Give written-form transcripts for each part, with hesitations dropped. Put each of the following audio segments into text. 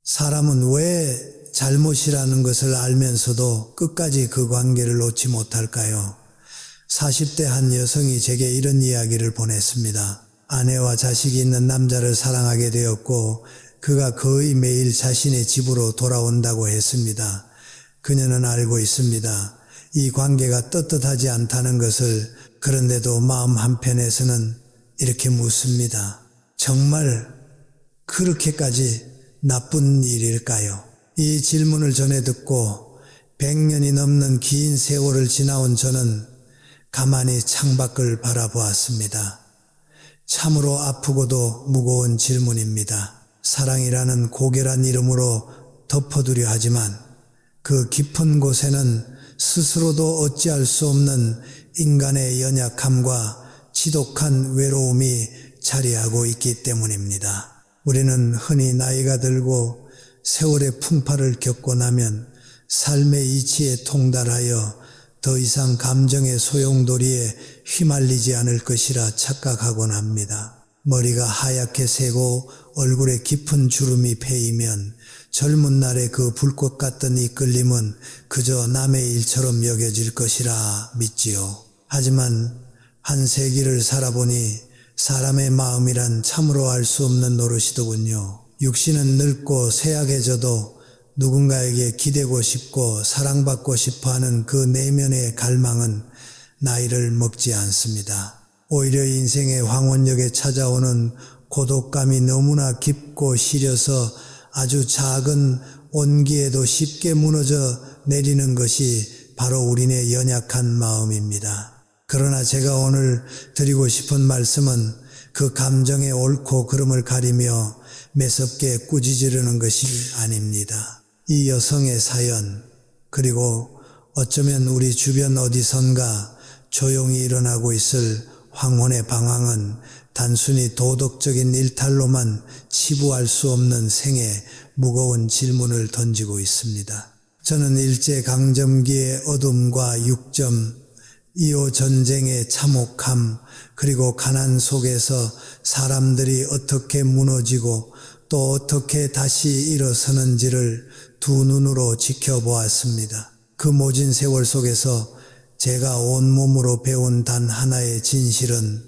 사람은 왜 잘못이라는 것을 알면서도 끝까지 그 관계를 놓지 못할까요? 40대 한 여성이 제게 이런 이야기를 보냈습니다. 아내와 자식이 있는 남자를 사랑하게 되었고 그가 거의 매일 자신의 집으로 돌아온다고 했습니다. 그녀는 알고 있습니다. 이 관계가 떳떳하지 않다는 것을. 그런데도 마음 한편에서는 이렇게 묻습니다. 정말 그렇게까지 나쁜 일일까요? 이 질문을 전해 듣고 100년이 넘는 긴 세월을 지나온 저는 가만히 창밖을 바라보았습니다. 참으로 아프고도 무거운 질문입니다. 사랑이라는 고결한 이름으로 덮어두려 하지만 그 깊은 곳에는 스스로도 어찌할 수 없는 인간의 연약함과 지독한 외로움이 자리하고 있기 때문입니다. 우리는 흔히 나이가 들고 세월의 풍파를 겪고 나면 삶의 이치에 통달하여 더 이상 감정의 소용돌이에 휘말리지 않을 것이라 착각하곤 합니다. 머리가 하얗게 새고 얼굴에 깊은 주름이 패이면 젊은 날의 그 불꽃 같던 이끌림은 그저 남의 일처럼 여겨질 것이라 믿지요. 하지만 한 세기를 살아보니 사람의 마음이란 참으로 알 수 없는 노릇이더군요. 육신은 늙고 쇠약해져도 누군가에게 기대고 싶고 사랑받고 싶어하는 그 내면의 갈망은 나이를 먹지 않습니다. 오히려 인생의 황혼역에 찾아오는 고독감이 너무나 깊고 시려서 아주 작은 온기에도 쉽게 무너져 내리는 것이 바로 우리의 연약한 마음입니다. 그러나 제가 오늘 드리고 싶은 말씀은 그 감정의 옳고 그름을 가리며 매섭게 꾸짖으려는 것이 아닙니다. 이 여성의 사연, 그리고 어쩌면 우리 주변 어디선가 조용히 일어나고 있을 황혼의 방황은 단순히 도덕적인 일탈로만 치부할 수 없는 생의 무거운 질문을 던지고 있습니다. 저는 일제강점기의 어둠과 육점, 2.5 전쟁의 참혹함, 그리고 가난 속에서 사람들이 어떻게 무너지고 또 어떻게 다시 일어서는지를 두 눈으로 지켜보았습니다. 그 모진 세월 속에서 제가 온몸으로 배운 단 하나의 진실은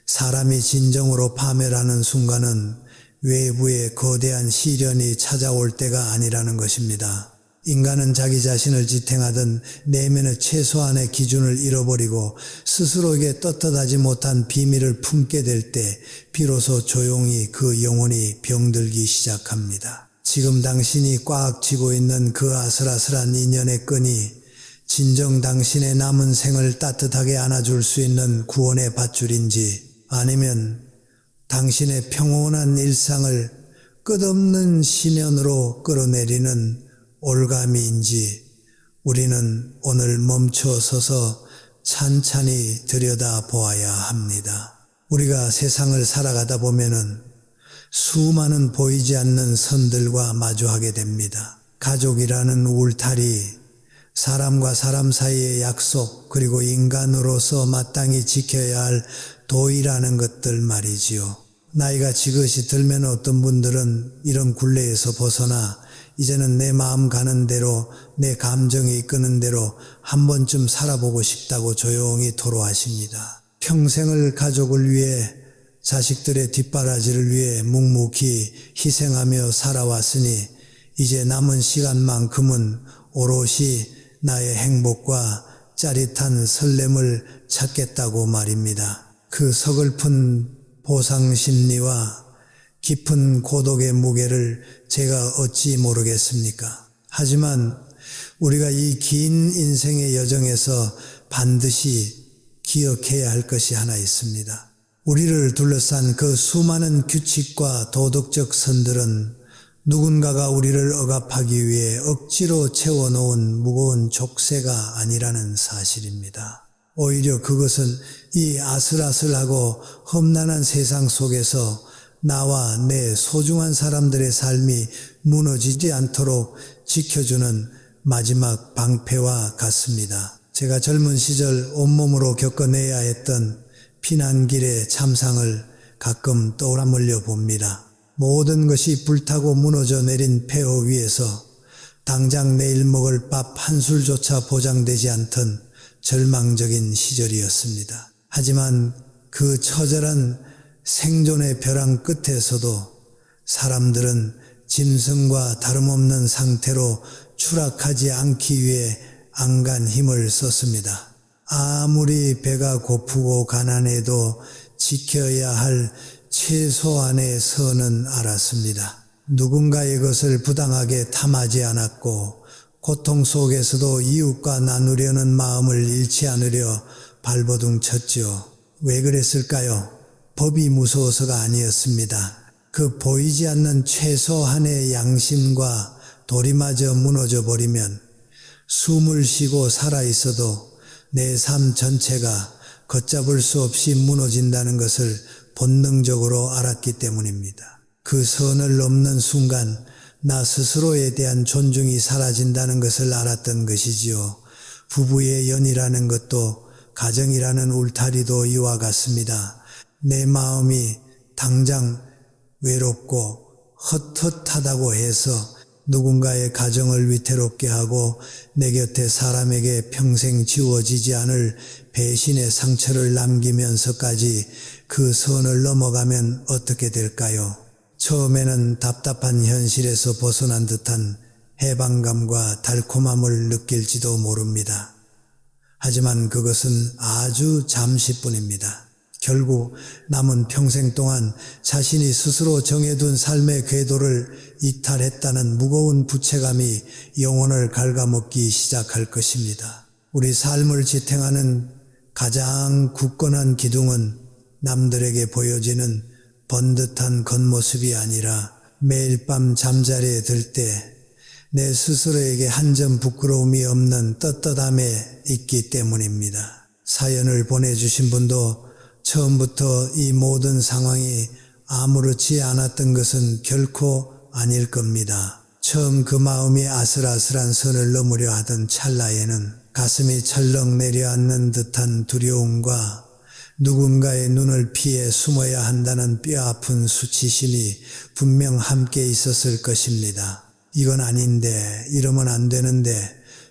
사람이 진정으로 파멸하는 순간은 외부의 거대한 시련이 찾아올 때가 아니라는 것입니다. 인간은 자기 자신을 지탱하던 내면의 최소한의 기준을 잃어버리고 스스로에게 떳떳하지 못한 비밀을 품게 될 때 비로소 조용히 그 영혼이 병들기 시작합니다. 지금 당신이 꽉 쥐고 있는 그 아슬아슬한 인연의 끈이 진정 당신의 남은 생을 따뜻하게 안아줄 수 있는 구원의 밧줄인지, 아니면 당신의 평온한 일상을 끝없는 심연으로 끌어내리는 올가미인지 우리는 오늘 멈춰 서서 찬찬히 들여다보아야 합니다. 우리가 세상을 살아가다 보면은 수많은 보이지 않는 선들과 마주하게 됩니다. 가족이라는 울타리, 사람과 사람 사이의 약속, 그리고 인간으로서 마땅히 지켜야 할 도의라는 것들 말이지요. 나이가 지긋이 들면 어떤 분들은 이런 굴레에서 벗어나 이제는 내 마음 가는 대로, 내 감정이 이끄는 대로 한 번쯤 살아보고 싶다고 조용히 토로하십니다. 평생을 가족을 위해, 자식들의 뒷바라지를 위해 묵묵히 희생하며 살아왔으니 이제 남은 시간만큼은 오롯이 나의 행복과 짜릿한 설렘을 찾겠다고 말입니다. 그 서글픈 보상심리와 깊은 고독의 무게를 제가 어찌 모르겠습니까? 하지만 우리가 이 긴 인생의 여정에서 반드시 기억해야 할 것이 하나 있습니다. 우리를 둘러싼 그 수많은 규칙과 도덕적 선들은 누군가가 우리를 억압하기 위해 억지로 채워놓은 무거운 족쇄가 아니라는 사실입니다. 오히려 그것은 이 아슬아슬하고 험난한 세상 속에서 나와 내 소중한 사람들의 삶이 무너지지 않도록 지켜주는 마지막 방패와 같습니다. 제가 젊은 시절 온몸으로 겪어내야 했던 피난길의 참상을 가끔 떠올려 봅니다. 모든 것이 불타고 무너져 내린 폐허 위에서 당장 내일 먹을 밥 한 술조차 보장되지 않던 절망적인 시절이었습니다. 하지만 그 처절한 생존의 벼랑 끝에서도 사람들은 짐승과 다름없는 상태로 추락하지 않기 위해 안간 힘을 썼습니다. 아무리 배가 고프고 가난해도 지켜야 할 최소한의 선은 알았습니다. 누군가의 것을 부당하게 탐하지 않았고 고통 속에서도 이웃과 나누려는 마음을 잃지 않으려 발버둥 쳤죠. 왜 그랬을까요? 법이 무서워서가 아니었습니다. 그 보이지 않는 최소한의 양심과 도리마저 무너져 버리면 숨을 쉬고 살아있어도 내 삶 전체가 걷잡을 수 없이 무너진다는 것을 본능적으로 알았기 때문입니다. 그 선을 넘는 순간 나 스스로에 대한 존중이 사라진다는 것을 알았던 것이지요. 부부의 연이라는 것도 가정이라는 울타리도 이와 같습니다. 내 마음이 당장 외롭고 헛헛하다고 해서 누군가의 가정을 위태롭게 하고 내 곁에 사람에게 평생 지워지지 않을 배신의 상처를 남기면서까지 그 선을 넘어가면 어떻게 될까요? 처음에는 답답한 현실에서 벗어난 듯한 해방감과 달콤함을 느낄지도 모릅니다. 하지만 그것은 아주 잠시뿐입니다. 결국 남은 평생 동안 자신이 스스로 정해둔 삶의 궤도를 이탈했다는 무거운 부채감이 영혼을 갉아먹기 시작할 것입니다. 우리 삶을 지탱하는 가장 굳건한 기둥은 남들에게 보여지는 번듯한 겉모습이 아니라 매일 밤 잠자리에 들 때 내 스스로에게 한 점 부끄러움이 없는 떳떳함에 있기 때문입니다. 사연을 보내주신 분도 처음부터 이 모든 상황이 아무렇지 않았던 것은 결코 아닐 겁니다. 처음 그 마음이 아슬아슬한 선을 넘으려 하던 찰나에는 가슴이 철렁 내려앉는 듯한 두려움과 누군가의 눈을 피해 숨어야 한다는 뼈아픈 수치심이 분명 함께 있었을 것입니다. 이건 아닌데, 이러면 안 되는데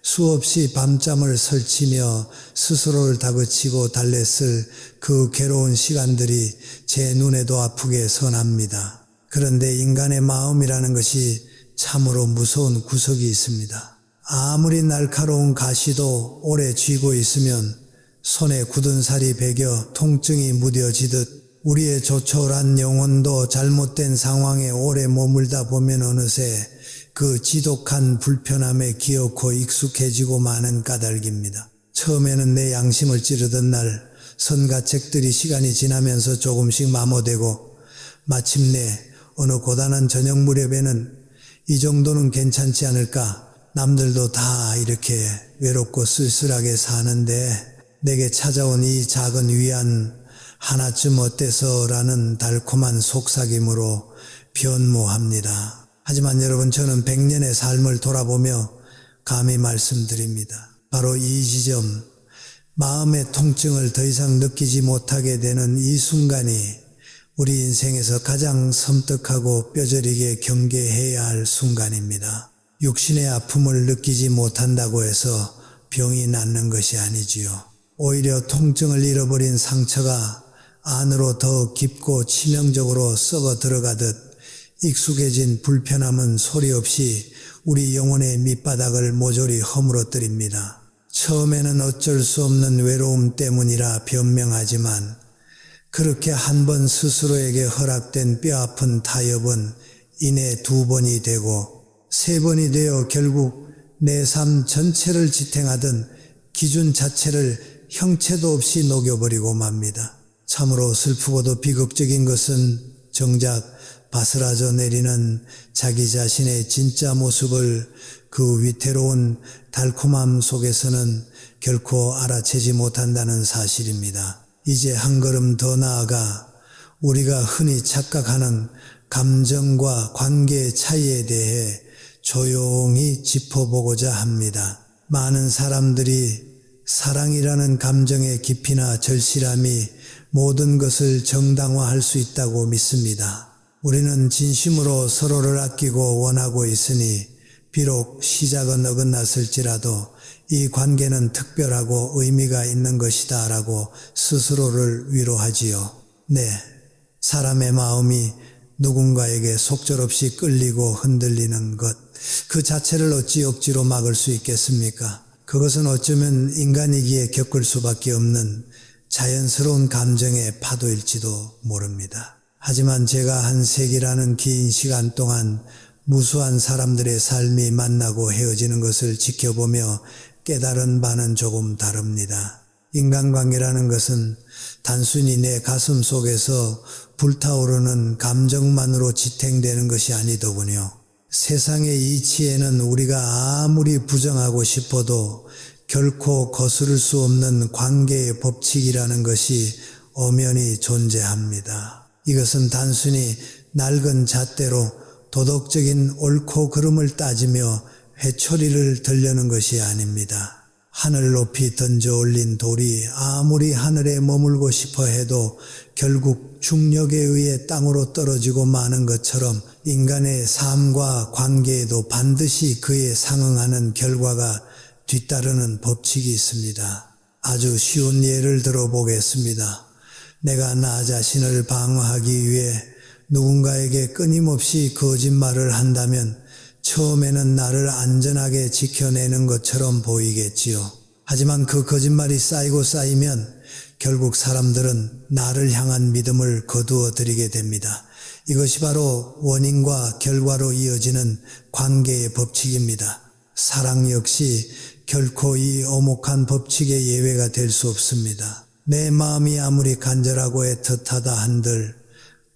수없이 밤잠을 설치며 스스로를 다그치고 달랬을 그 괴로운 시간들이 제 눈에도 아프게 선합니다. 그런데 인간의 마음이라는 것이 참으로 무서운 구석이 있습니다. 아무리 날카로운 가시도 오래 쥐고 있으면 손에 굳은 살이 배겨 통증이 무뎌지듯 우리의 조촐한 영혼도 잘못된 상황에 오래 머물다 보면 어느새 그 지독한 불편함에 기어코 익숙해지고 마는 까닭입니다. 처음에는 내 양심을 찌르던 날 선가책들이 시간이 지나면서 조금씩 마모되고 마침내 어느 고단한 저녁 무렵에는 이 정도는 괜찮지 않을까? 남들도 다 이렇게 외롭고 쓸쓸하게 사는데 내게 찾아온 이 작은 위안 하나쯤 어때서? 라는 달콤한 속삭임으로 변모합니다. 하지만 여러분, 저는 100년의 삶을 돌아보며 감히 말씀드립니다. 바로 이 지점, 마음의 통증을 더 이상 느끼지 못하게 되는 이 순간이 우리 인생에서 가장 섬뜩하고 뼈저리게 경계해야 할 순간입니다. 육신의 아픔을 느끼지 못한다고 해서 병이 낫는 것이 아니지요. 오히려 통증을 잃어버린 상처가 안으로 더 깊고 치명적으로 썩어 들어가듯 익숙해진 불편함은 소리 없이 우리 영혼의 밑바닥을 모조리 허물어뜨립니다. 처음에는 어쩔 수 없는 외로움 때문이라 변명하지만 그렇게 한 번 스스로에게 허락된 뼈아픈 타협은 이내 2번이 되고 3번이 되어 결국 내 삶 전체를 지탱하던 기준 자체를 형체도 없이 녹여버리고 맙니다. 참으로 슬프고도 비극적인 것은 정작 바스라져 내리는 자기 자신의 진짜 모습을 그 위태로운 달콤함 속에서는 결코 알아채지 못한다는 사실입니다. 이제 한 걸음 더 나아가 우리가 흔히 착각하는 감정과 관계의 차이에 대해 조용히 짚어보고자 합니다. 많은 사람들이 사랑이라는 감정의 깊이나 절실함이 모든 것을 정당화할 수 있다고 믿습니다. 우리는 진심으로 서로를 아끼고 원하고 있으니 비록 시작은 어긋났을지라도 이 관계는 특별하고 의미가 있는 것이다 라고 스스로를 위로하지요. 네, 사람의 마음이 누군가에게 속절없이 끌리고 흔들리는 것, 그 자체를 어찌 억지로 막을 수 있겠습니까? 그것은 어쩌면 인간이기에 겪을 수밖에 없는 자연스러운 감정의 파도일지도 모릅니다. 하지만 제가 한 세기라는 긴 시간 동안 무수한 사람들의 삶이 만나고 헤어지는 것을 지켜보며 깨달은 바는 조금 다릅니다. 인간관계라는 것은 단순히 내 가슴 속에서 불타오르는 감정만으로 지탱되는 것이 아니더군요. 세상의 이치에는 우리가 아무리 부정하고 싶어도 결코 거스를 수 없는 관계의 법칙이라는 것이 엄연히 존재합니다. 이것은 단순히 낡은 잣대로 도덕적인 옳고 그름을 따지며 회초리를 들려는 것이 아닙니다. 하늘 높이 던져 올린 돌이 아무리 하늘에 머물고 싶어 해도 결국 중력에 의해 땅으로 떨어지고 마는 것처럼 인간의 삶과 관계에도 반드시 그에 상응하는 결과가 뒤따르는 법칙이 있습니다. 아주 쉬운 예를 들어보겠습니다. 내가 나 자신을 방어하기 위해 누군가에게 끊임없이 거짓말을 한다면 처음에는 나를 안전하게 지켜내는 것처럼 보이겠지요. 하지만 그 거짓말이 쌓이고 쌓이면 결국 사람들은 나를 향한 믿음을 거두어 들이게 됩니다. 이것이 바로 원인과 결과로 이어지는 관계의 법칙입니다. 사랑 역시 결코 이 엄혹한 법칙의 예외가 될 수 없습니다. 내 마음이 아무리 간절하고 애틋하다 한들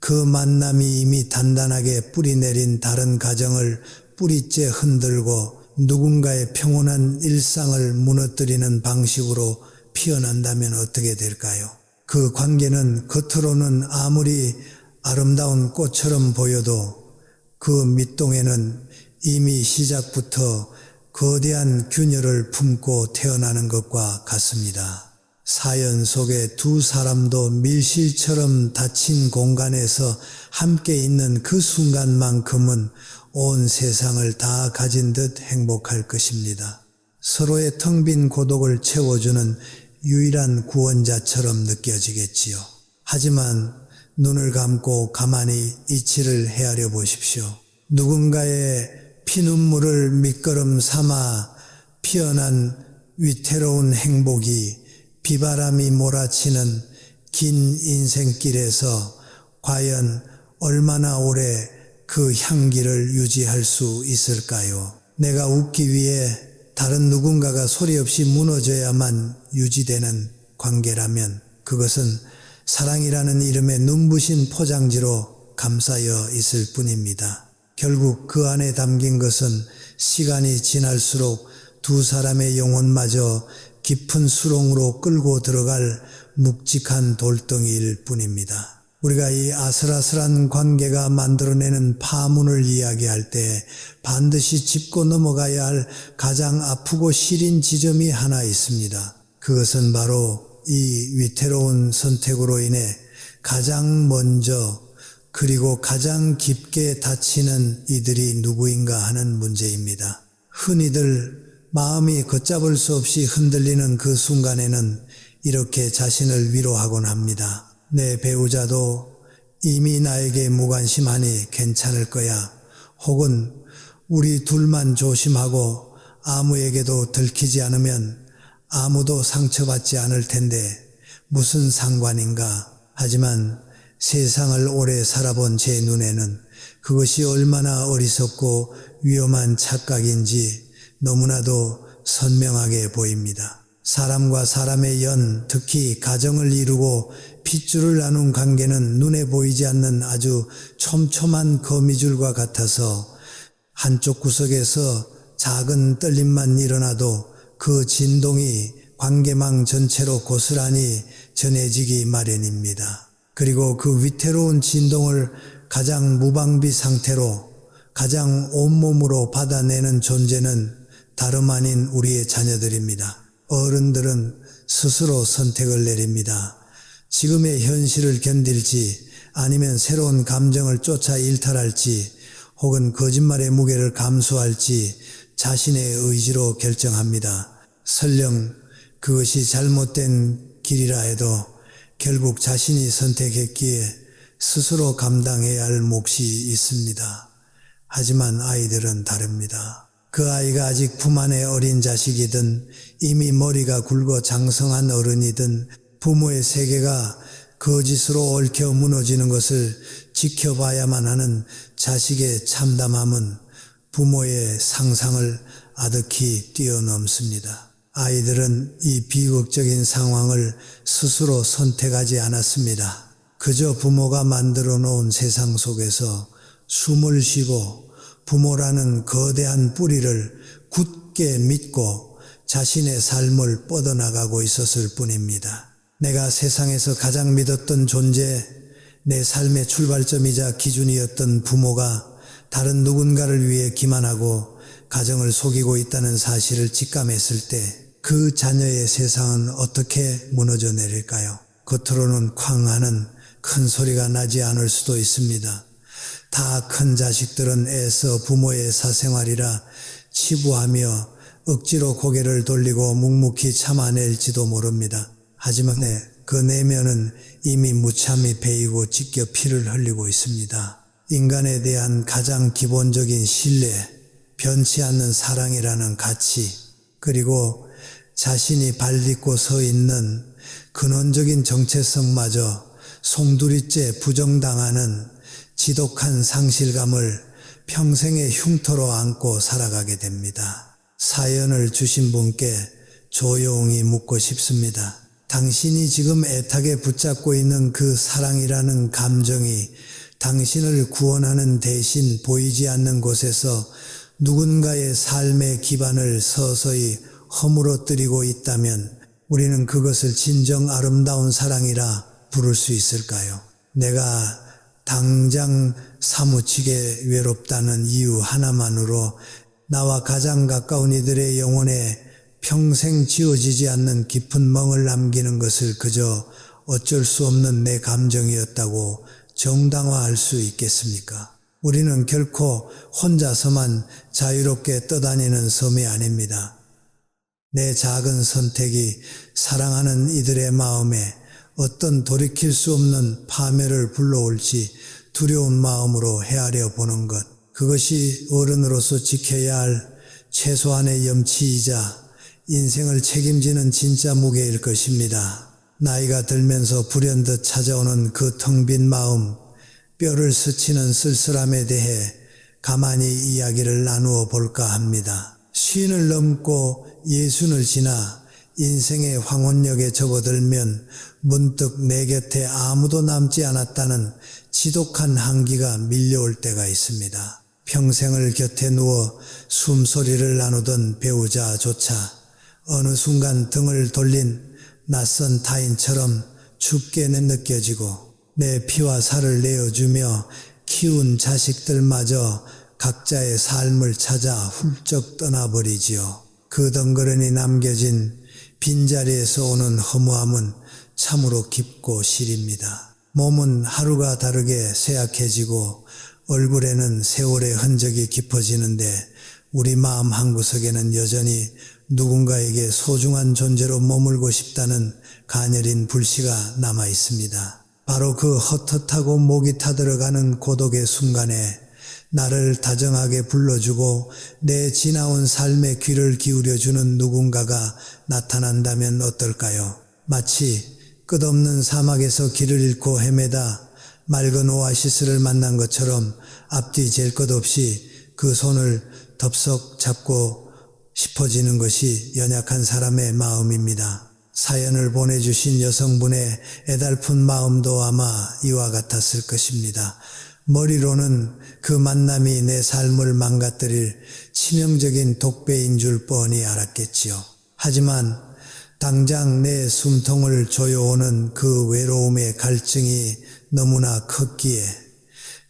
그 만남이 이미 단단하게 뿌리내린 다른 가정을 뿌리째 흔들고 누군가의 평온한 일상을 무너뜨리는 방식으로 피어난다면 어떻게 될까요? 그 관계는 겉으로는 아무리 아름다운 꽃처럼 보여도 그 밑동에는 이미 시작부터 거대한 균열을 품고 태어나는 것과 같습니다. 사연 속에 두 사람도 밀실처럼 닫힌 공간에서 함께 있는 그 순간만큼은 온 세상을 다 가진 듯 행복할 것입니다. 서로의 텅 빈 고독을 채워주는 유일한 구원자처럼 느껴지겠지요. 하지만 눈을 감고 가만히 이치를 헤아려 보십시오. 누군가의 피눈물을 밑거름 삼아 피어난 위태로운 행복이 비바람이 몰아치는 긴 인생길에서 과연 얼마나 오래 그 향기를 유지할 수 있을까요? 내가 웃기 위해 다른 누군가가 소리 없이 무너져야만 유지되는 관계라면 그것은 사랑이라는 이름의 눈부신 포장지로 감싸여 있을 뿐입니다. 결국 그 안에 담긴 것은 시간이 지날수록 두 사람의 영혼마저 깊은 수렁으로 끌고 들어갈 묵직한 돌덩이일 뿐입니다. 우리가 이 아슬아슬한 관계가 만들어내는 파문을 이야기할 때 반드시 짚고 넘어가야 할 가장 아프고 시린 지점이 하나 있습니다. 그것은 바로 이 위태로운 선택으로 인해 가장 먼저 그리고 가장 깊게 다치는 이들이 누구인가 하는 문제입니다. 흔히들 마음이 걷잡을 수 없이 흔들리는 그 순간에는 이렇게 자신을 위로하곤 합니다. 내 배우자도 이미 나에게 무관심하니 괜찮을 거야. 혹은 우리 둘만 조심하고 아무에게도 들키지 않으면 아무도 상처받지 않을 텐데 무슨 상관인가. 하지만 세상을 오래 살아본 제 눈에는 그것이 얼마나 어리석고 위험한 착각인지 너무나도 선명하게 보입니다. 사람과 사람의 연, 특히 가정을 이루고 핏줄을 나눈 관계는 눈에 보이지 않는 아주 촘촘한 거미줄과 같아서 한쪽 구석에서 작은 떨림만 일어나도 그 진동이 관계망 전체로 고스란히 전해지기 마련입니다. 그리고 그 위태로운 진동을 가장 무방비 상태로 가장 온몸으로 받아내는 존재는 다름 아닌 우리의 자녀들입니다. 어른들은 스스로 선택을 내립니다. 지금의 현실을 견딜지 아니면 새로운 감정을 쫓아 일탈할지 혹은 거짓말의 무게를 감수할지 자신의 의지로 결정합니다. 설령 그것이 잘못된 길이라 해도 결국 자신이 선택했기에 스스로 감당해야 할 몫이 있습니다. 하지만 아이들은 다릅니다. 그 아이가 아직 품 안의 어린 자식이든 이미 머리가 굵어 장성한 어른이든 부모의 세계가 거짓으로 얽혀 무너지는 것을 지켜봐야만 하는 자식의 참담함은 부모의 상상을 아득히 뛰어넘습니다. 아이들은 이 비극적인 상황을 스스로 선택하지 않았습니다. 그저 부모가 만들어 놓은 세상 속에서 숨을 쉬고 부모라는 거대한 뿌리를 굳게 믿고 자신의 삶을 뻗어나가고 있었을 뿐입니다. 내가 세상에서 가장 믿었던 존재, 내 삶의 출발점이자 기준이었던 부모가 다른 누군가를 위해 기만하고 가정을 속이고 있다는 사실을 직감했을 때 그 자녀의 세상은 어떻게 무너져 내릴까요? 겉으로는 쾅 하는 큰 소리가 나지 않을 수도 있습니다. 다 큰 자식들은 애써 부모의 사생활이라 치부하며 억지로 고개를 돌리고 묵묵히 참아낼지도 모릅니다. 하지만 그 내면은 이미 무참히 베이고 찢겨 피를 흘리고 있습니다. 인간에 대한 가장 기본적인 신뢰, 변치 않는 사랑이라는 가치, 그리고 자신이 발딛고 서 있는 근원적인 정체성마저 송두리째 부정당하는 지독한 상실감을 평생의 흉터로 안고 살아가게 됩니다. 사연을 주신 분께 조용히 묻고 싶습니다. 당신이 지금 애타게 붙잡고 있는 그 사랑이라는 감정이 당신을 구원하는 대신 보이지 않는 곳에서 누군가의 삶의 기반을 서서히 허물어뜨리고 있다면 우리는 그것을 진정 아름다운 사랑이라 부를 수 있을까요? 내가 당장 사무치게 외롭다는 이유 하나만으로 나와 가장 가까운 이들의 영혼에 평생 지워지지 않는 깊은 멍을 남기는 것을 그저 어쩔 수 없는 내 감정이었다고 정당화할 수 있겠습니까? 우리는 결코 혼자서만 자유롭게 떠다니는 섬이 아닙니다. 내 작은 선택이 사랑하는 이들의 마음에 어떤 돌이킬 수 없는 파멸을 불러올지 두려운 마음으로 헤아려 보는 것, 그것이 어른으로서 지켜야 할 최소한의 염치이자 인생을 책임지는 진짜 무게일 것입니다. 나이가 들면서 불현듯 찾아오는 그 텅 빈 마음, 뼈를 스치는 쓸쓸함에 대해 가만히 이야기를 나누어 볼까 합니다. 50을 넘고 60을 지나 인생의 황혼역에 접어들면 문득 내 곁에 아무도 남지 않았다는 지독한 한기가 밀려올 때가 있습니다. 평생을 곁에 누워 숨소리를 나누던 배우자조차 어느 순간 등을 돌린 낯선 타인처럼 춥게 느껴지고 내 피와 살을 내어주며 키운 자식들마저 각자의 삶을 찾아 훌쩍 떠나버리지요. 그 덩그러니 남겨진 빈자리에서 오는 허무함은 참으로 깊고 시립니다. 몸은 하루가 다르게 쇠약해지고 얼굴에는 세월의 흔적이 깊어지는데 우리 마음 한구석에는 여전히 누군가에게 소중한 존재로 머물고 싶다는 가녀린 불씨가 남아 있습니다. 바로 그 헛헛하고 목이 타들어가는 고독의 순간에 나를 다정하게 불러주고 내 지나온 삶에 귀를 기울여주는 누군가가 나타난다면 어떨까요? 마치 끝없는 사막에서 길을 잃고 헤매다 맑은 오아시스를 만난 것처럼 앞뒤 잴 것 없이 그 손을 덥석 잡고 싶어지는 것이 연약한 사람의 마음입니다. 사연을 보내주신 여성분의 애달픈 마음도 아마 이와 같았을 것입니다. 머리로는 그 만남이 내 삶을 망가뜨릴 치명적인 독배인 줄 뻔히 알았겠지요. 하지만 당장 내 숨통을 조여오는 그 외로움의 갈증이 너무나 컸기에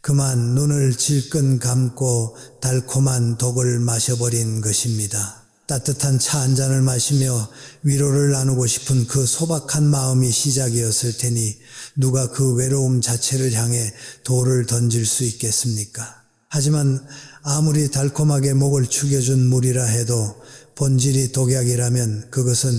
그만 눈을 질끈 감고 달콤한 독을 마셔버린 것입니다. 따뜻한 차 한 잔을 마시며 위로를 나누고 싶은 그 소박한 마음이 시작이었을 테니 누가 그 외로움 자체를 향해 돌을 던질 수 있겠습니까? 하지만 아무리 달콤하게 목을 축여준 물이라 해도 본질이 독약이라면 그것은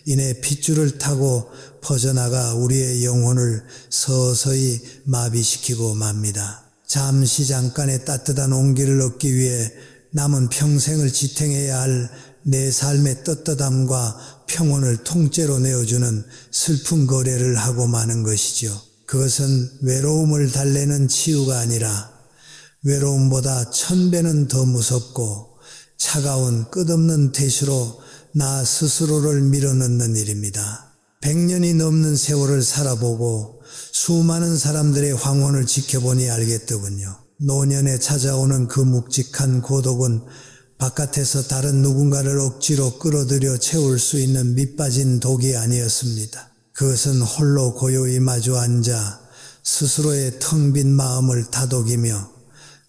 이내 핏줄을 타고 퍼져나가 우리의 영혼을 서서히 마비시키고 맙니다. 잠시 잠깐의 따뜻한 온기를 얻기 위해 남은 평생을 지탱해야 할 내 삶의 떳떳함과 평온을 통째로 내어주는 슬픈 거래를 하고 마는 것이죠. 그것은 외로움을 달래는 치유가 아니라 외로움보다 1000배는 더 무섭고 차가운 끝없는 퇴시로 나 스스로를 밀어넣는 일입니다. 100년이 넘는 세월을 살아보고 수많은 사람들의 황혼을 지켜보니 알겠더군요. 노년에 찾아오는 그 묵직한 고독은 바깥에서 다른 누군가를 억지로 끌어들여 채울 수 있는 밑빠진 독이 아니었습니다. 그것은 홀로 고요히 마주 앉아 스스로의 텅 빈 마음을 다독이며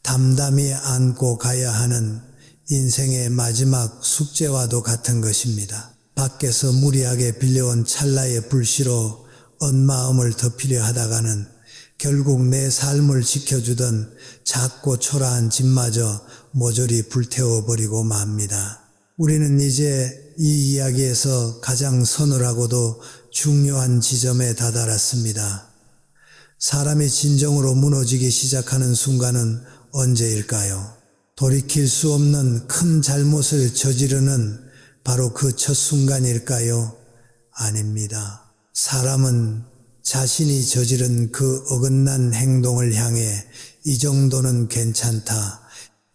담담히 안고 가야 하는 인생의 마지막 숙제와도 같은 것입니다. 밖에서 무리하게 빌려온 찰나의 불씨로 언마음을 덮이려 하다가는 결국 내 삶을 지켜주던 작고 초라한 집마저 모조리 불태워버리고 맙니다. 우리는 이제 이 이야기에서 가장 서늘하고도 중요한 지점에 다다랐습니다. 사람이 진정으로 무너지기 시작하는 순간은 언제일까요? 돌이킬 수 없는 큰 잘못을 저지르는 바로 그 첫 순간일까요? 아닙니다. 사람은 자신이 저지른 그 어긋난 행동을 향해 이 정도는 괜찮다,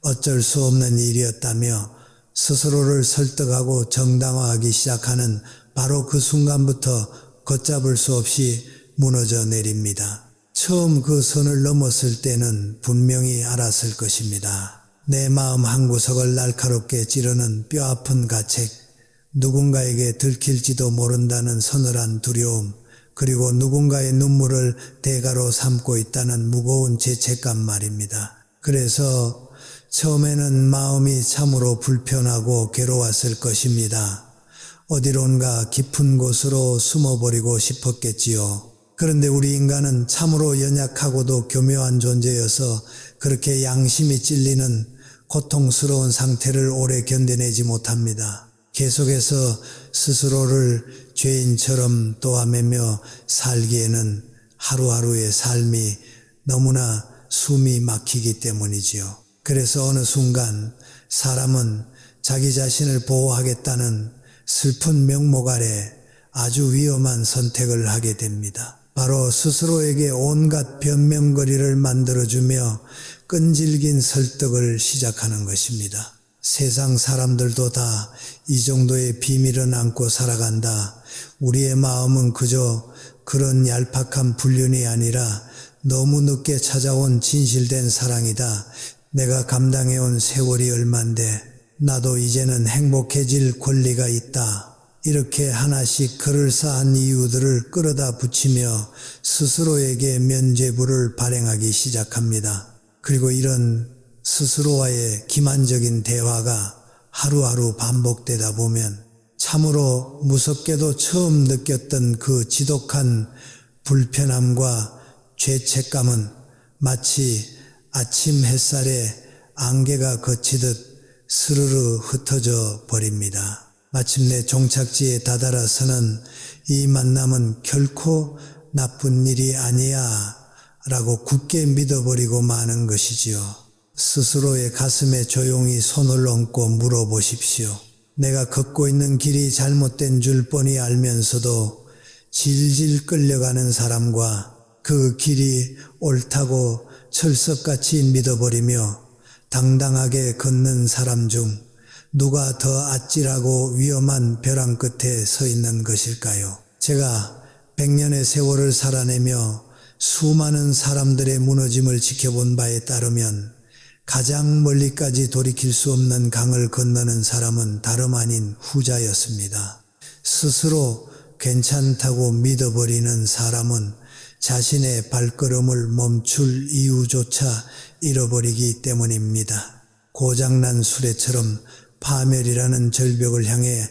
어쩔 수 없는 일이었다며 스스로를 설득하고 정당화하기 시작하는 바로 그 순간부터 걷잡을 수 없이 무너져 내립니다. 처음 그 선을 넘었을 때는 분명히 알았을 것입니다. 내 마음 한구석을 날카롭게 찌르는 뼈아픈 가책, 누군가에게 들킬지도 모른다는 서늘한 두려움, 그리고 누군가의 눈물을 대가로 삼고 있다는 무거운 죄책감 말입니다. 그래서 처음에는 마음이 참으로 불편하고 괴로웠을 것입니다. 어디론가 깊은 곳으로 숨어버리고 싶었겠지요. 그런데 우리 인간은 참으로 연약하고도 교묘한 존재여서 그렇게 양심이 찔리는 고통스러운 상태를 오래 견뎌내지 못합니다. 계속해서 스스로를 죄인처럼 또아매며 살기에는 하루하루의 삶이 너무나 숨이 막히기 때문이지요. 그래서 어느 순간 사람은 자기 자신을 보호하겠다는 슬픈 명목 아래 아주 위험한 선택을 하게 됩니다. 바로 스스로에게 온갖 변명거리를 만들어주며 끈질긴 설득을 시작하는 것입니다. 세상 사람들도 다 이 정도의 비밀은 안고 살아간다. 우리의 마음은 그저 그런 얄팍한 불륜이 아니라 너무 늦게 찾아온 진실된 사랑이다. 내가 감당해온 세월이 얼만데 나도 이제는 행복해질 권리가 있다. 이렇게 하나씩 그럴싸한 이유들을 끌어다 붙이며 스스로에게 면죄부를 발행하기 시작합니다. 그리고 이런 스스로와의 기만적인 대화가 하루하루 반복되다 보면 참으로 무섭게도 처음 느꼈던 그 지독한 불편함과 죄책감은 마치 아침 햇살에 안개가 거치듯 스르르 흩어져 버립니다. 마침내 종착지에 다다라서는 이 만남은 결코 나쁜 일이 아니야 라고 굳게 믿어버리고 마는 것이지요. 스스로의 가슴에 조용히 손을 얹고 물어보십시오. 내가 걷고 있는 길이 잘못된 줄 뻔히 알면서도 질질 끌려가는 사람과 그 길이 옳다고 철석같이 믿어버리며 당당하게 걷는 사람 중 누가 더 아찔하고 위험한 벼랑 끝에 서 있는 것일까요? 제가 100년의 세월을 살아내며 수많은 사람들의 무너짐을 지켜본 바에 따르면 가장 멀리까지 돌이킬 수 없는 강을 건너는 사람은 다름 아닌 후자였습니다. 스스로 괜찮다고 믿어버리는 사람은 자신의 발걸음을 멈출 이유조차 잃어버리기 때문입니다. 고장난 수레처럼 파멸이라는 절벽을 향해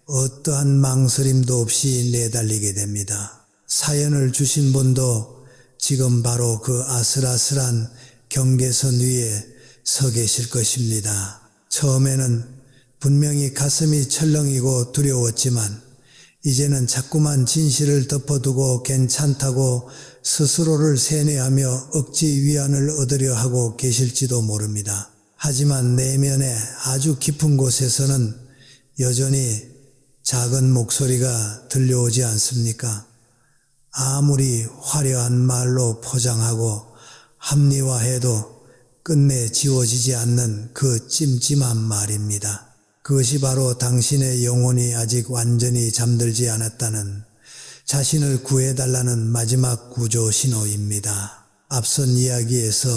어떠한 망설임도 없이 내달리게 됩니다. 사연을 주신 분도 지금 바로 그 아슬아슬한 경계선 위에 서 계실 것입니다. 처음에는 분명히 가슴이 철렁이고 두려웠지만 이제는 자꾸만 진실을 덮어두고 괜찮다고 스스로를 세뇌하며 억지 위안을 얻으려 하고 계실지도 모릅니다. 하지만 내면의 아주 깊은 곳에서는 여전히 작은 목소리가 들려오지 않습니까? 아무리 화려한 말로 포장하고 합리화해도 끝내 지워지지 않는 그 찜찜한 말입니다. 그것이 바로 당신의 영혼이 아직 완전히 잠들지 않았다는, 자신을 구해달라는 마지막 구조 신호입니다. 앞선 이야기에서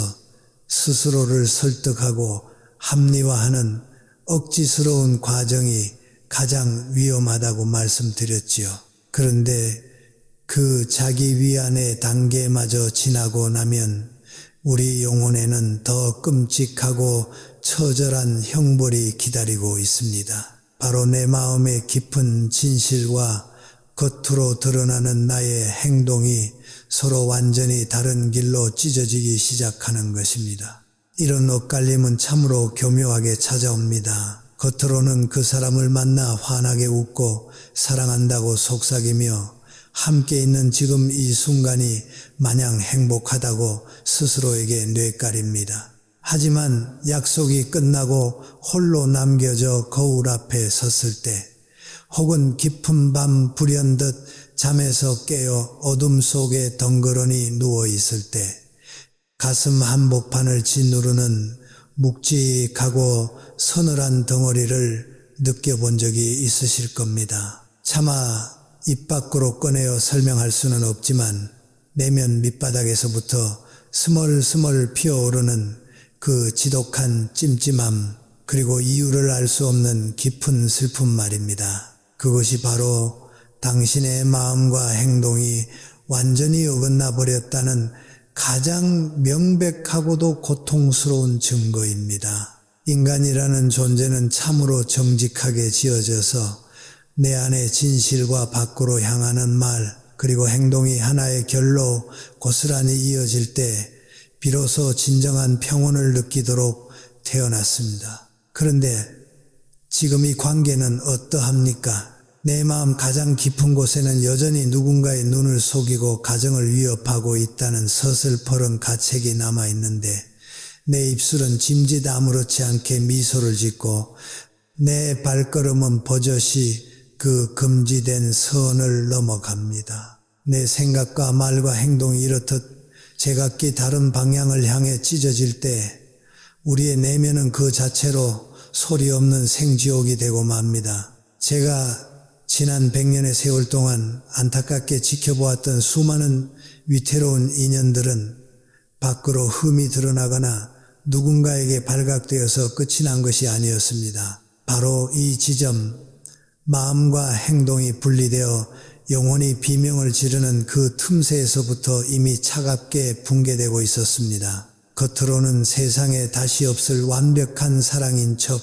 스스로를 설득하고 합리화하는 억지스러운 과정이 가장 위험하다고 말씀드렸지요. 그런데 그 자기 위안의 단계마저 지나고 나면 우리 영혼에는 더 끔찍하고 처절한 형벌이 기다리고 있습니다. 바로 내 마음의 깊은 진실과 겉으로 드러나는 나의 행동이 서로 완전히 다른 길로 찢어지기 시작하는 것입니다. 이런 엇갈림은 참으로 교묘하게 찾아옵니다. 겉으로는 그 사람을 만나 환하게 웃고 사랑한다고 속삭이며 함께 있는 지금 이 순간이 마냥 행복하다고 스스로에게 뇌까립니다. 하지만 약속이 끝나고 홀로 남겨져 거울 앞에 섰을 때, 혹은 깊은 밤 불현듯 잠에서 깨어 어둠 속에 덩그러니 누워있을 때 가슴 한복판을 짓누르는 묵직하고 서늘한 덩어리를 느껴본 적이 있으실 겁니다. 차마 입 밖으로 꺼내어 설명할 수는 없지만 내면 밑바닥에서부터 스멀스멀 피어오르는 그 지독한 찜찜함, 그리고 이유를 알 수 없는 깊은 슬픔 말입니다. 그것이 바로 당신의 마음과 행동이 완전히 어긋나 버렸다는 가장 명백하고도 고통스러운 증거입니다. 인간이라는 존재는 참으로 정직하게 지어져서 내 안의 진실과 밖으로 향하는 말, 그리고 행동이 하나의 결로 고스란히 이어질 때 비로소 진정한 평온을 느끼도록 태어났습니다. 그런데 지금 이 관계는 어떠합니까? 내 마음 가장 깊은 곳에는 여전히 누군가의 눈을 속이고 가정을 위협하고 있다는 서슬퍼런 가책이 남아있는데, 내 입술은 짐짓 아무렇지 않게 미소를 짓고 내 발걸음은 버젓이 그 금지된 선을 넘어갑니다. 내 생각과 말과 행동이 이렇듯 제각기 다른 방향을 향해 찢어질 때 우리의 내면은 그 자체로 소리 없는 생지옥이 되고 맙니다. 제가 지난 100년의 세월 동안 안타깝게 지켜보았던 수많은 위태로운 인연들은 밖으로 흠이 드러나거나 누군가에게 발각되어서 끝이 난 것이 아니었습니다. 바로 이 지점, 마음과 행동이 분리되어 영혼이 비명을 지르는 그 틈새에서부터 이미 차갑게 붕괴되고 있었습니다. 겉으로는 세상에 다시 없을 완벽한 사랑인 척,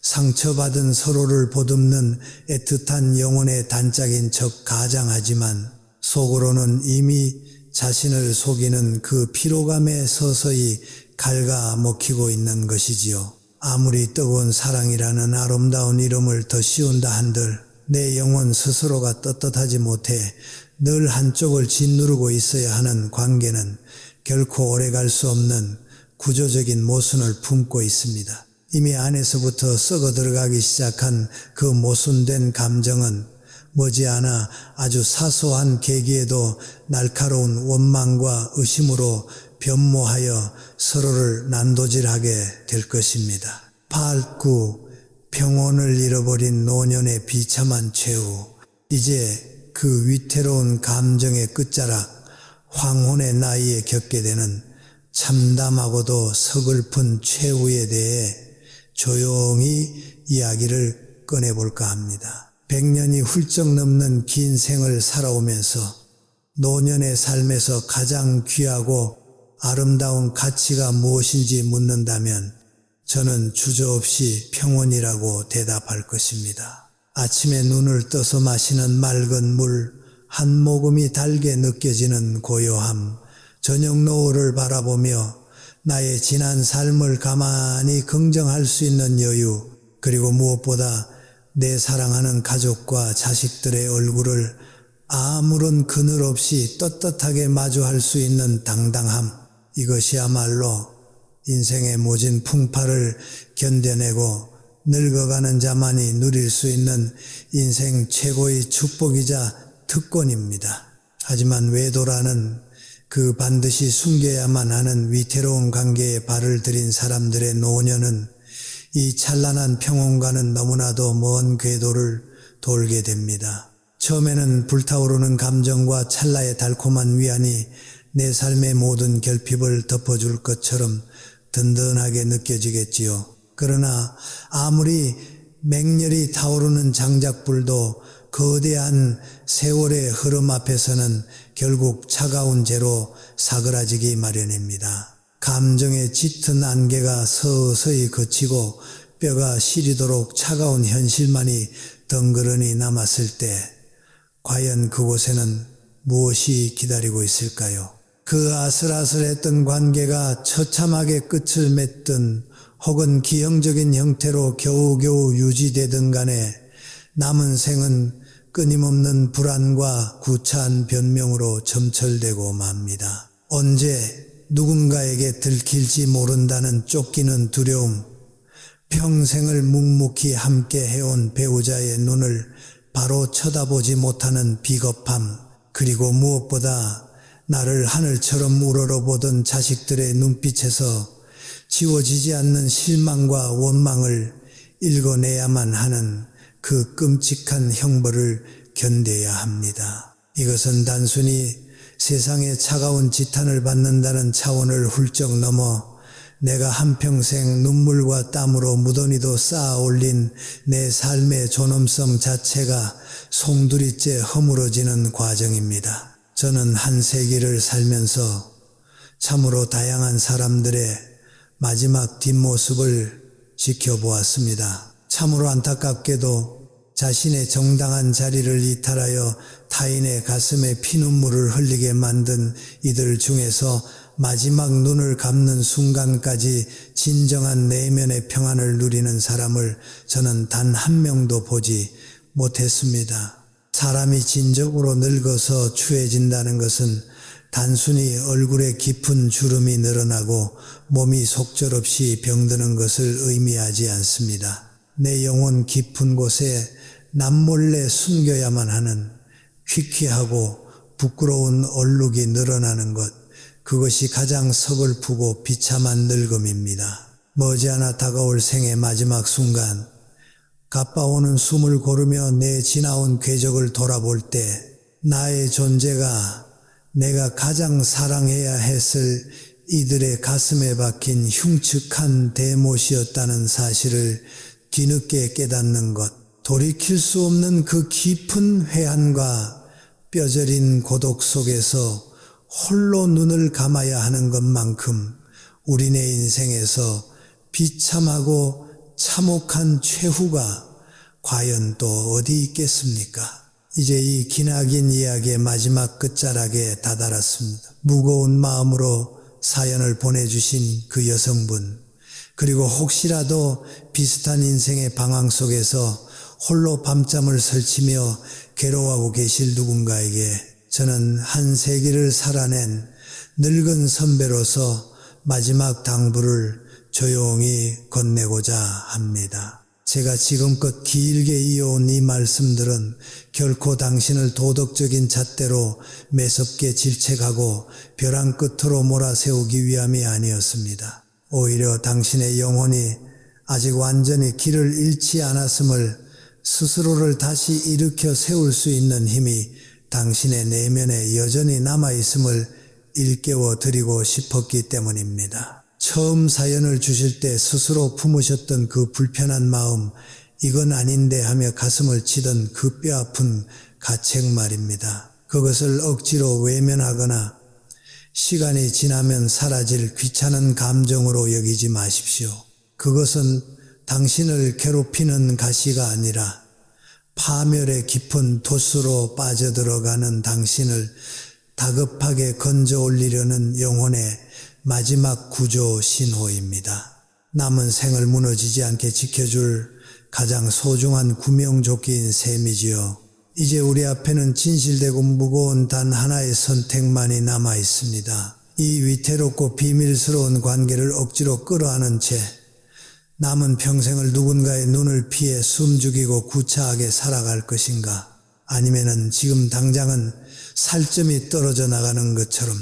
상처받은 서로를 보듬는 애틋한 영혼의 단짝인 척 가장하지만 속으로는 이미 자신을 속이는 그 피로감에 서서히 갉아먹히고 있는 것이지요. 아무리 뜨거운 사랑이라는 아름다운 이름을 더 씌운다 한들 내 영혼 스스로가 떳떳하지 못해 늘 한쪽을 짓누르고 있어야 하는 관계는 결코 오래갈 수 없는 구조적인 모순을 품고 있습니다. 이미 안에서부터 썩어 들어가기 시작한 그 모순된 감정은 머지않아 아주 사소한 계기에도 날카로운 원망과 의심으로 변모하여 서로를 난도질하게 될 것입니다. 밝고 평온을 잃어버린 노년의 비참한 최후, 이제 그 위태로운 감정의 끝자락, 황혼의 나이에 겪게 되는 참담하고도 서글픈 최후에 대해 조용히 이야기를 꺼내볼까 합니다. 100년이 훌쩍 넘는 긴 생을 살아오면서 노년의 삶에서 가장 귀하고 아름다운 가치가 무엇인지 묻는다면 저는 주저없이 평온이라고 대답할 것입니다. 아침에 눈을 떠서 마시는 맑은 물, 한 모금이 달게 느껴지는 고요함, 저녁 노을을 바라보며 나의 지난 삶을 가만히 긍정할 수 있는 여유, 그리고 무엇보다 내 사랑하는 가족과 자식들의 얼굴을 아무런 그늘 없이 떳떳하게 마주할 수 있는 당당함, 이것이야말로 인생의 모진 풍파를 견뎌내고 늙어가는 자만이 누릴 수 있는 인생 최고의 축복이자 특권입니다. 하지만 외도라는 그 반드시 숨겨야만 하는 위태로운 관계에 발을 들인 사람들의 노년은 이 찬란한 평온과는 너무나도 먼 궤도를 돌게 됩니다. 처음에는 불타오르는 감정과 찰나의 달콤한 위안이 내 삶의 모든 결핍을 덮어줄 것처럼 든든하게 느껴지겠지요. 그러나 아무리 맹렬히 타오르는 장작불도 거대한 세월의 흐름 앞에서는 결국 차가운 재로 사그라지기 마련입니다. 감정의 짙은 안개가 서서히 그치고 뼈가 시리도록 차가운 현실만이 덩그러니 남았을 때 과연 그곳에는 무엇이 기다리고 있을까요? 그 아슬아슬했던 관계가 처참하게 끝을 맺든 혹은 기형적인 형태로 겨우겨우 유지되든 간에 남은 생은 끊임없는 불안과 구차한 변명으로 점철되고 맙니다. 언제 누군가에게 들킬지 모른다는 쫓기는 두려움, 평생을 묵묵히 함께 해온 배우자의 눈을 바로 쳐다보지 못하는 비겁함, 그리고 무엇보다 나를 하늘처럼 우러러보던 자식들의 눈빛에서 지워지지 않는 실망과 원망을 읽어내야만 하는 그 끔찍한 형벌을 견뎌야 합니다. 이것은 단순히 세상의 차가운 지탄을 받는다는 차원을 훌쩍 넘어 내가 한평생 눈물과 땀으로 무더니도 쌓아 올린 내 삶의 존엄성 자체가 송두리째 허물어지는 과정입니다. 저는 한 세기를 살면서 참으로 다양한 사람들의 마지막 뒷모습을 지켜보았습니다. 참으로 안타깝게도 자신의 정당한 자리를 이탈하여 타인의 가슴에 피눈물을 흘리게 만든 이들 중에서 마지막 눈을 감는 순간까지 진정한 내면의 평안을 누리는 사람을 저는 단 한 명도 보지 못했습니다. 사람이 진정으로 늙어서 추해진다는 것은 단순히 얼굴에 깊은 주름이 늘어나고 몸이 속절없이 병드는 것을 의미하지 않습니다. 내 영혼 깊은 곳에 남몰래 숨겨야만 하는 희귀하고 부끄러운 얼룩이 늘어나는 것, 그것이 가장 서글프고 비참한 늙음입니다. 머지않아 다가올 생의 마지막 순간, 가빠오는 숨을 고르며 내 지나온 궤적을 돌아볼 때 나의 존재가 내가 가장 사랑해야 했을 이들의 가슴에 박힌 흉측한 대못이었다는 사실을 뒤늦게 깨닫는 것, 돌이킬 수 없는 그 깊은 회한과 뼈저린 고독 속에서 홀로 눈을 감아야 하는 것만큼 우리네 인생에서 비참하고 참혹한 최후가 과연 또 어디 있겠습니까? 이제 이 기나긴 이야기의 마지막 끝자락에 다다랐습니다. 무거운 마음으로 사연을 보내주신 그 여성분, 그리고 혹시라도 비슷한 인생의 방황 속에서 홀로 밤잠을 설치며 괴로워하고 계실 누군가에게 저는 한 세기를 살아낸 늙은 선배로서 마지막 당부를 조용히 건네고자 합니다. 제가 지금껏 길게 이어온 이 말씀들은 결코 당신을 도덕적인 잣대로 매섭게 질책하고 벼랑 끝으로 몰아세우기 위함이 아니었습니다. 오히려 당신의 영혼이 아직 완전히 길을 잃지 않았음을, 스스로를 다시 일으켜 세울 수 있는 힘이 당신의 내면에 여전히 남아있음을 일깨워 드리고 싶었기 때문입니다. 처음 사연을 주실 때 스스로 품으셨던 그 불편한 마음, 이건 아닌데 하며 가슴을 치던 그 뼈아픈 가책 말입니다. 그것을 억지로 외면하거나 시간이 지나면 사라질 귀찮은 감정으로 여기지 마십시오. 그것은 당신을 괴롭히는 가시가 아니라 파멸의 깊은 돛으로 빠져들어가는 당신을 다급하게 건져 올리려는 영혼의 마지막 구조 신호입니다. 남은 생을 무너지지 않게 지켜줄 가장 소중한 구명조끼인 셈이지요. 이제 우리 앞에는 진실되고 무거운 단 하나의 선택만이 남아 있습니다. 이 위태롭고 비밀스러운 관계를 억지로 끌어안은 채 남은 평생을 누군가의 눈을 피해 숨죽이고 구차하게 살아갈 것인가? 아니면은 지금 당장은 살점이 떨어져 나가는 것처럼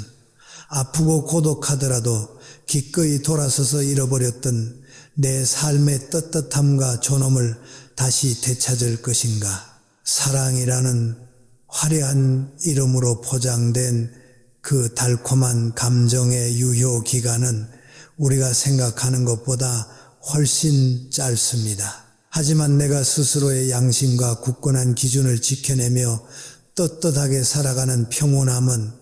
아프고 고독하더라도 기꺼이 돌아서서 잃어버렸던 내 삶의 떳떳함과 존엄을 다시 되찾을 것인가? 사랑이라는 화려한 이름으로 포장된 그 달콤한 감정의 유효 기간은 우리가 생각하는 것보다 훨씬 짧습니다. 하지만 내가 스스로의 양심과 굳건한 기준을 지켜내며 떳떳하게 살아가는 평온함은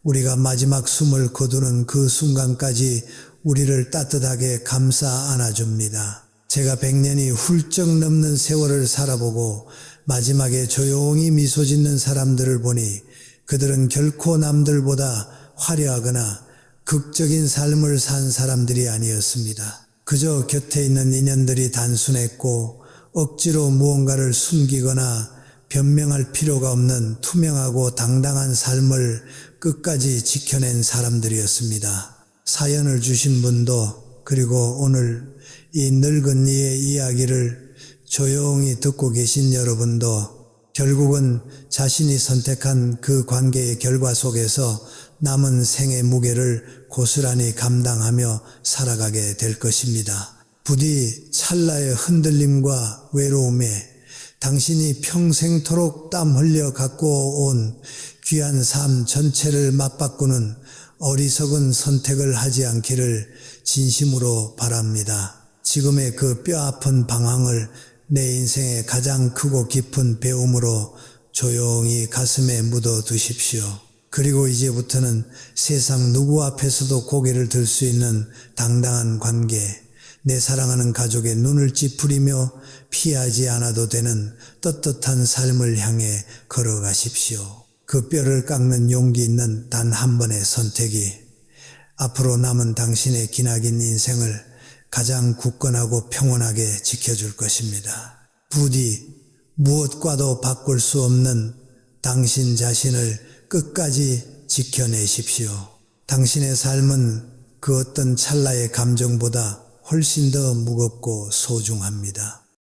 우리가 마지막 숨을 거두는 그 순간까지 우리를 따뜻하게 감싸 안아줍니다. 제가 100년이 훌쩍 넘는 세월을 살아보고 마지막에 조용히 미소 짓는 사람들을 보니 그들은 결코 남들보다 화려하거나 극적인 삶을 산 사람들이 아니었습니다. 그저 곁에 있는 인연들이 단순했고 억지로 무언가를 숨기거나 변명할 필요가 없는 투명하고 당당한 삶을 끝까지 지켜낸 사람들이었습니다. 사연을 주신 분도 그리고 오늘 이 늙은 이의 이야기를 조용히 듣고 계신 여러분도 결국은 자신이 선택한 그 관계의 결과 속에서 남은 생의 무게를 고스란히 감당하며 살아가게 될 것입니다. 부디 찰나의 흔들림과 외로움에 당신이 평생토록 땀 흘려 갖고 온 귀한 삶 전체를 맞바꾸는 어리석은 선택을 하지 않기를 진심으로 바랍니다. 지금의 그 뼈아픈 방황을 내 인생의 가장 크고 깊은 배움으로 조용히 가슴에 묻어 두십시오. 그리고 이제부터는 세상 누구 앞에서도 고개를 들 수 있는 당당한 관계, 내 사랑하는 가족의 눈을 찌푸리며 피하지 않아도 되는 떳떳한 삶을 향해 걸어가십시오. 그 뼈를 깎는 용기 있는 단 한 번의 선택이 앞으로 남은 당신의 기나긴 인생을 가장 굳건하고 평온하게 지켜줄 것입니다. 부디 무엇과도 바꿀 수 없는 당신 자신을 끝까지 지켜내십시오. 당신의 삶은 그 어떤 찰나의 감정보다 훨씬 더 무겁고 소중합니다.